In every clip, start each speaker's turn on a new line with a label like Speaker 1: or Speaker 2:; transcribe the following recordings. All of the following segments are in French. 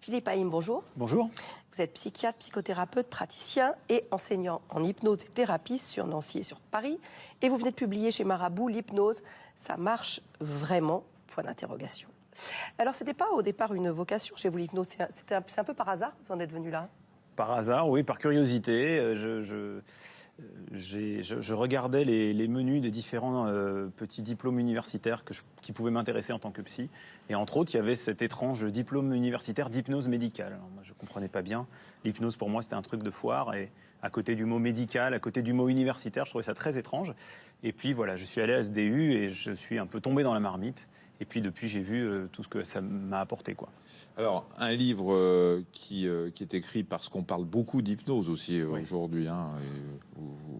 Speaker 1: Philippe Haïm, bonjour.
Speaker 2: Bonjour.
Speaker 1: Vous êtes psychiatre, psychothérapeute, praticien et enseignant en hypnose et thérapie sur Nancy et sur Paris. Et vous venez de publier chez Marabout l'hypnose, ça marche vraiment, point d'interrogation. Alors, ce n'était pas au départ une vocation chez vous, l'hypnose, c'est un peu par hasard que vous en êtes venu là?
Speaker 2: Par hasard, oui, par curiosité. Je regardais les menus des différents petits diplômes universitaires qui pouvaient m'intéresser en tant que psy. Et entre autres, il y avait cet étrange diplôme universitaire d'hypnose médicale. Alors, moi, je ne comprenais pas bien. L'hypnose, pour moi, c'était un truc de foire. Et à côté du mot médical, à côté du mot universitaire, je trouvais ça très étrange. Et puis voilà, je suis allé à SDU et je suis un peu tombé dans la marmite. Et puis depuis, j'ai vu tout ce que ça m'a apporté, quoi.
Speaker 3: Alors, un livre qui est écrit parce qu'on parle beaucoup d'hypnose aussi aujourd'hui. Hein,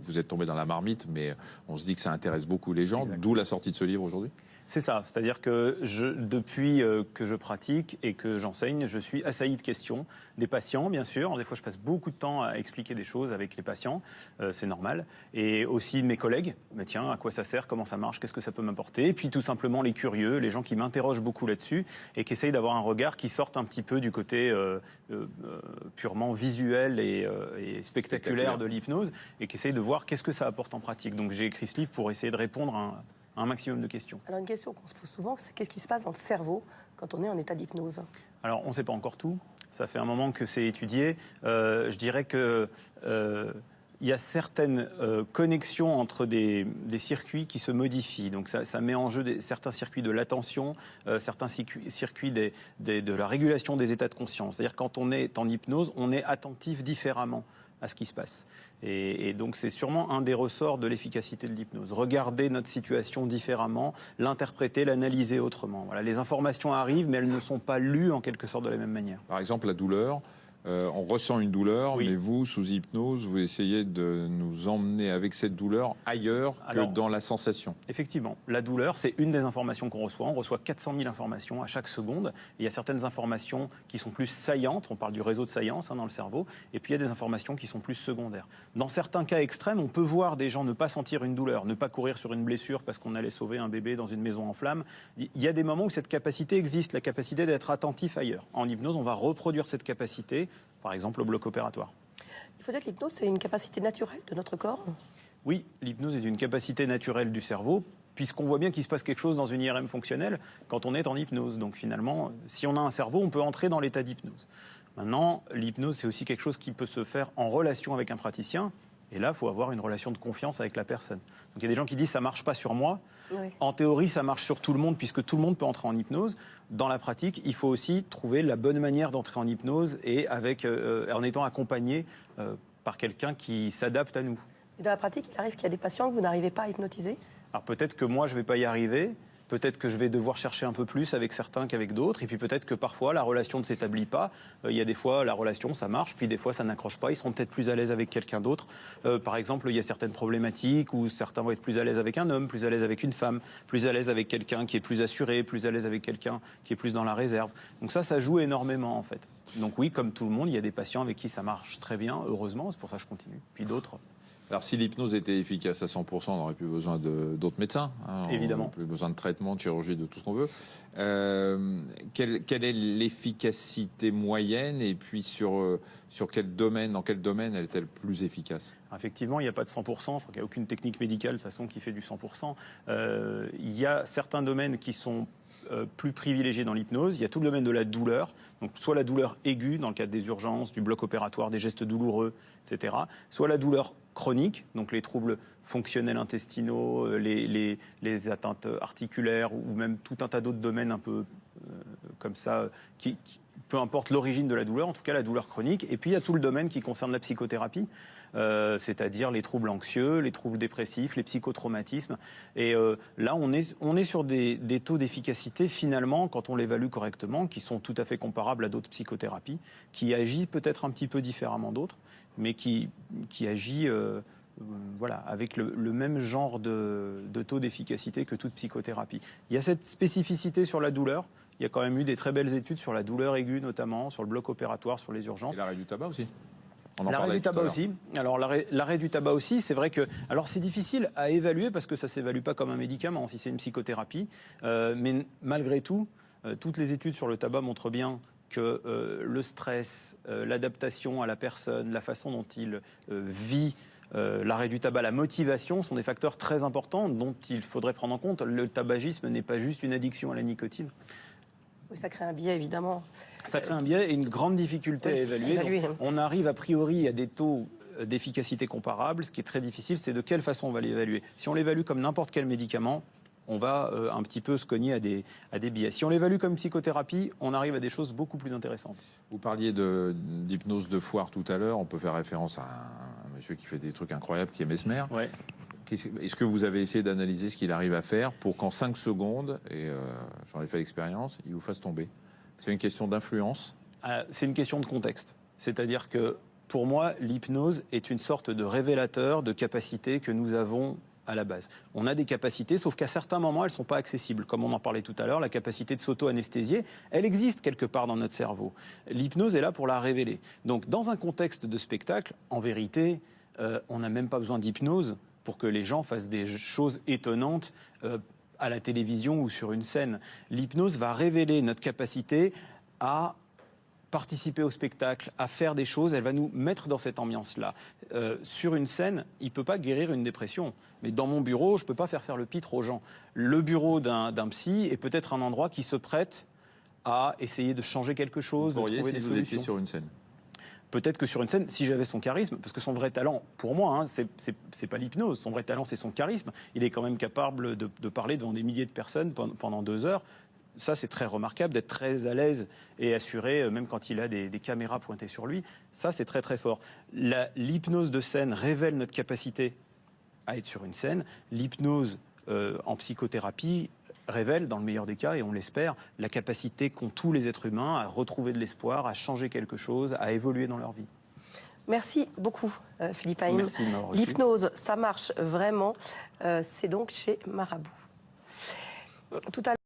Speaker 3: vous êtes tombé dans la marmite, mais on se dit que ça intéresse beaucoup les gens. D'où la sortie de ce livre aujourd'hui.
Speaker 2: C'est ça, c'est-à-dire que depuis que je pratique et que j'enseigne, je suis assailli de questions des patients, bien sûr. Des fois, je passe beaucoup de temps à expliquer des choses avec les patients, c'est normal. Et aussi mes collègues, mais tiens, à quoi ça sert, comment ça marche, qu'est-ce que ça peut m'apporter. Et puis tout simplement les curieux, les gens qui m'interrogent beaucoup là-dessus et qui essayent d'avoir un regard qui sorte un petit peu du côté purement visuel et spectaculaire de l'hypnose et qui essayent de voir qu'est-ce que ça apporte en pratique. Donc j'ai écrit ce livre pour essayer de répondre à un maximum de questions.
Speaker 1: Alors une question qu'on se pose souvent, c'est qu'est-ce qui se passe dans le cerveau quand on est en état d'hypnose?
Speaker 2: Alors on ne sait pas encore tout, ça fait un moment que c'est étudié. Je dirais que il y a certaines connexions entre des circuits qui se modifient. Donc ça met en jeu certains circuits de l'attention, certains circuits de la régulation des états de conscience. C'est-à-dire quand on est en hypnose, on est attentif différemment à ce qui se passe. Et donc c'est sûrement un des ressorts de l'efficacité de l'hypnose. Regarder notre situation différemment, l'interpréter, l'analyser autrement. Voilà, les informations arrivent, mais elles ne sont pas lues en quelque sorte de la même manière.
Speaker 3: Par exemple, la douleur. On ressent une douleur, oui. Mais vous, sous hypnose, vous essayez de nous emmener avec cette douleur ailleurs que dans la sensation.
Speaker 2: Effectivement, la douleur, c'est une des informations qu'on reçoit. On reçoit 400 000 informations à chaque seconde. Il y a certaines informations qui sont plus saillantes, on parle du réseau de saillance dans le cerveau, et puis il y a des informations qui sont plus secondaires. Dans certains cas extrêmes, on peut voir des gens ne pas sentir une douleur, ne pas courir sur une blessure parce qu'on allait sauver un bébé dans une maison en flammes. Il y a des moments où cette capacité existe, la capacité d'être attentif ailleurs. En hypnose, on va reproduire cette capacité, par exemple au bloc opératoire.
Speaker 1: Il faut dire que l'hypnose, c'est une capacité naturelle de notre corps?
Speaker 2: Oui, l'hypnose est une capacité naturelle du cerveau, puisqu'on voit bien qu'il se passe quelque chose dans une IRM fonctionnelle quand on est en hypnose. Donc finalement, si on a un cerveau, on peut entrer dans l'état d'hypnose. Maintenant, l'hypnose, c'est aussi quelque chose qui peut se faire en relation avec un praticien. Et là, il faut avoir une relation de confiance avec la personne. Donc il y a des gens qui disent « ça ne marche pas sur moi oui. ». En théorie, ça marche sur tout le monde, puisque tout le monde peut entrer en hypnose. Dans la pratique, il faut aussi trouver la bonne manière d'entrer en hypnose et en étant accompagné par quelqu'un qui s'adapte à nous.
Speaker 1: Et dans la pratique, il arrive qu'il y a des patients que vous n'arrivez pas à hypnotiser?
Speaker 2: Alors peut-être que moi, je ne vais pas y arriver. Peut-être que je vais devoir chercher un peu plus avec certains qu'avec d'autres. Et puis peut-être que parfois, la relation ne s'établit pas. Il y a des fois, la relation, ça marche. Puis des fois, ça n'accroche pas. Ils seront peut-être plus à l'aise avec quelqu'un d'autre. Par exemple, il y a certaines problématiques où certains vont être plus à l'aise avec un homme, plus à l'aise avec une femme, plus à l'aise avec quelqu'un qui est plus assuré, plus à l'aise avec quelqu'un qui est plus dans la réserve. Donc ça joue énormément, en fait. Donc oui, comme tout le monde, il y a des patients avec qui ça marche très bien, heureusement. C'est pour ça que je continue. Puis d'autres...
Speaker 3: Alors, si l'hypnose était efficace à 100%, on n'aurait plus besoin d'autres médecins. Hein,
Speaker 2: évidemment.
Speaker 3: On n'aurait plus besoin de traitement, de chirurgie, de tout ce qu'on veut. Quelle est l'efficacité moyenne et puis dans quel domaine elle est-elle plus efficace?
Speaker 2: Effectivement, il n'y a pas de 100%. Je crois qu'il n'y a aucune technique médicale de toute façon qui fait du 100%. Il y a certains domaines qui sont plus privilégiés dans l'hypnose. Il y a tout le domaine de la douleur. Donc, soit la douleur aiguë dans le cadre des urgences, du bloc opératoire, des gestes douloureux, etc. Soit la douleur chronique, donc les troubles fonctionnels intestinaux, les atteintes articulaires ou même tout un tas d'autres domaines un peu comme ça, peu importe l'origine de la douleur, en tout cas la douleur chronique. Et puis il y a tout le domaine qui concerne la psychothérapie, c'est-à-dire les troubles anxieux, les troubles dépressifs, les psychotraumatismes. Et là, on est sur des taux d'efficacité, finalement, quand on l'évalue correctement, qui sont tout à fait comparables à d'autres psychothérapies, qui agissent peut-être un petit peu différemment d'autres, mais qui agit voilà, avec le même genre de taux d'efficacité que toute psychothérapie. Il y a cette spécificité sur la douleur. Il y a quand même eu des très belles études sur la douleur aiguë, notamment, sur le bloc opératoire, sur les urgences.
Speaker 3: Et l'arrêt du tabac aussi.
Speaker 2: L'arrêt du tabac aussi. Alors l'arrêt du tabac aussi, c'est vrai que... Alors c'est difficile à évaluer parce que ça ne s'évalue pas comme un médicament, si c'est une psychothérapie. Mais malgré tout, toutes les études sur le tabac montrent bien que le stress, l'adaptation à la personne, la façon dont il vit, l'arrêt du tabac, la motivation sont des facteurs très importants dont il faudrait prendre en compte. Le tabagisme n'est pas juste une addiction à la nicotine.
Speaker 1: Oui, ça crée un biais, évidemment.
Speaker 2: Ça crée un biais et une grande difficulté à évaluer. Donc, on arrive a priori à des taux d'efficacité comparables. Ce qui est très difficile, c'est de quelle façon on va l'évaluer. Si on l'évalue comme n'importe quel médicament, on va un petit peu se cogner à des biais. Si on l'évalue comme psychothérapie, on arrive à des choses beaucoup plus intéressantes.
Speaker 3: Vous parliez d'hypnose de foire tout à l'heure. On peut faire référence à un monsieur qui fait des trucs incroyables, qui est Mesmer.
Speaker 2: Ouais.
Speaker 3: Est-ce que vous avez essayé d'analyser ce qu'il arrive à faire pour qu'en 5 secondes, et j'en ai fait l'expérience, il vous fasse tomber? C'est une question d'influence?
Speaker 2: C'est une question de contexte. C'est-à-dire que, pour moi, l'hypnose est une sorte de révélateur de capacités que nous avons à la base. On a des capacités, sauf qu'à certains moments, elles ne sont pas accessibles. Comme on en parlait tout à l'heure, la capacité de s'auto-anesthésier, elle existe quelque part dans notre cerveau. L'hypnose est là pour la révéler. Donc, dans un contexte de spectacle, en vérité, on n'a même pas besoin d'hypnose pour que les gens fassent des choses étonnantes à la télévision ou sur une scène. L'hypnose va révéler notre capacité à participer au spectacle, à faire des choses, elle va nous mettre dans cette ambiance-là. Sur une scène, il ne peut pas guérir une dépression. Mais dans mon bureau, je ne peux pas faire le pitre aux gens. Le bureau d'un psy est peut-être un endroit qui se prête à essayer de changer quelque chose, de trouver des
Speaker 3: si vous
Speaker 2: solutions.
Speaker 3: étiez sur une scène.
Speaker 2: Peut-être que sur une scène, si j'avais son charisme, parce que son vrai talent, pour moi, c'est pas l'hypnose, son vrai talent, c'est son charisme. Il est quand même capable de parler devant des milliers de personnes pendant 2 heures. Ça, c'est très remarquable, d'être très à l'aise et assuré, même quand il a des caméras pointées sur lui. Ça, c'est très, très fort. L'hypnose de scène révèle notre capacité à être sur une scène. L'hypnose en psychothérapie révèle, dans le meilleur des cas, et on l'espère, la capacité qu'ont tous les êtres humains à retrouver de l'espoir, à changer quelque chose, à évoluer dans leur vie.
Speaker 1: Merci beaucoup, Philippe Haïm.
Speaker 2: Merci de m'avoir reçu.
Speaker 1: L'hypnose, ça marche vraiment. C'est donc chez Marabout. Tout à